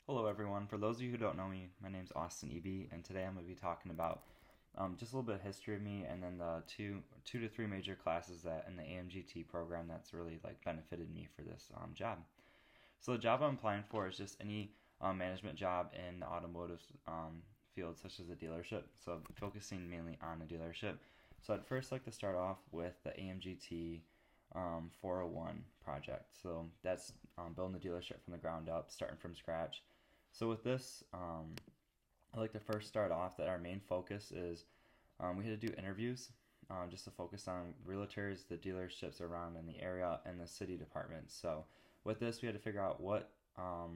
Hello, everyone. For those of you who don't know me, my name's Austin Eby, and today I'm going to be talking about just a little bit of history of me, and then the two to three major classes that in the AMGT program that's really like benefited me for this job. So the job I'm applying for is just any management job in the automotive field, such as a dealership. So I'm focusing mainly on a dealership. So I'd first like to start off with the AMGT 401 project. So that's building the dealership from the ground up, starting from scratch. So with this, I'd like to first start off that our main focus is we had to do interviews just to focus on realtors, the dealerships around in the area, and the city departments. So with this, we had to figure out what are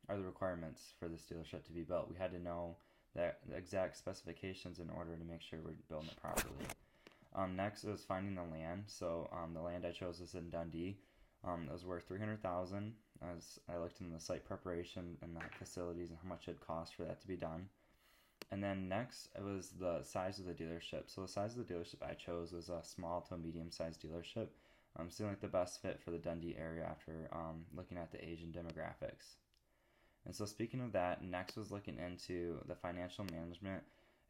the requirements for this dealership to be built. We had to know the exact specifications in order to make sure we're building it properly. Next is finding the land. So the land I chose was in Dundee. It was worth $300,000 as I looked into the site preparation and the facilities and how much it cost for that to be done. And then next it was the size of the dealership. So the size of the dealership I chose was a small to medium sized dealership. Seemed like the best fit for the Dundee area after looking at the Asian demographics. And so speaking of that, next was looking into the financial management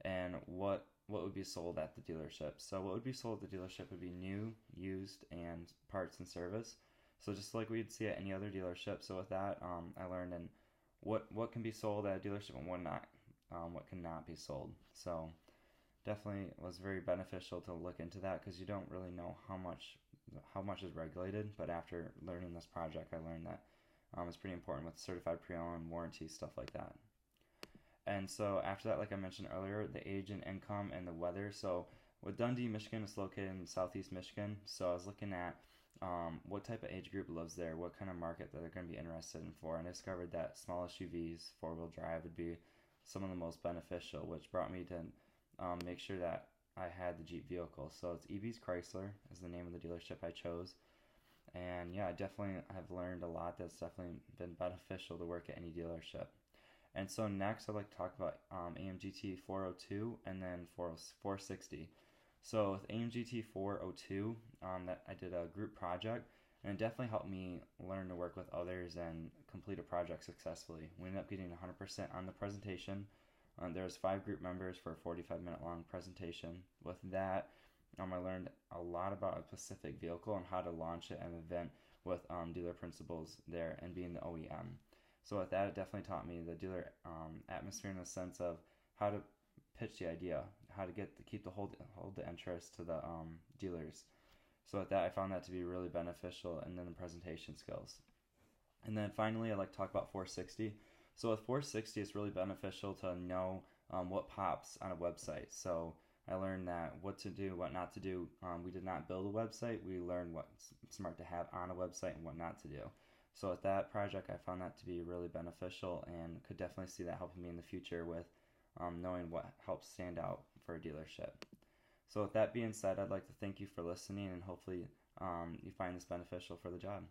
and what would be sold at the dealership. So what would be sold at the dealership would be new, used, and parts and service. So just like we'd see at any other dealership. So with that, I learned in what can be sold at a dealership and what cannot be sold. So definitely was very beneficial to look into that because you don't really know how much is regulated. But after learning this project, I learned that it's pretty important with certified pre-owned warranty, stuff like that. And so after that, like I mentioned earlier, the age and income and the weather. So with Dundee, Michigan, it's located in southeast Michigan. So I was looking at what type of age group lives there, what kind of market that they're going to be interested in for. And I discovered that small SUVs, four-wheel drive would be some of the most beneficial, which brought me to make sure that I had the Jeep vehicle. So it's EB's Chrysler is the name of the dealership I chose. And yeah, I definitely have learned a lot that's definitely been beneficial to work at any dealership. And so next I'd like to talk about AMGT 402 and then 460. So with AMGT 402, that I did a group project, and it definitely helped me learn to work with others and complete a project successfully. We ended up getting 100% on the presentation. There was 5 group members for a 45-minute long presentation. With that, I learned a lot about a specific vehicle and how to launch it at an event with dealer principals there and being the OEM. So with that, it definitely taught me the dealer atmosphere in the sense of how to pitch the idea, how to hold the interest to the dealers. So with that, I found that to be really beneficial, and then the presentation skills. And then finally, I'd like to talk about 460. So with 460, it's really beneficial to know what pops on a website. So I learned that what to do, what not to do. We did not build a website. We learned what's smart to have on a website and what not to do. So with that project, I found that to be really beneficial and could definitely see that helping me in the future with knowing what helps stand out for a dealership. So with that being said, I'd like to thank you for listening, and hopefully you find this beneficial for the job.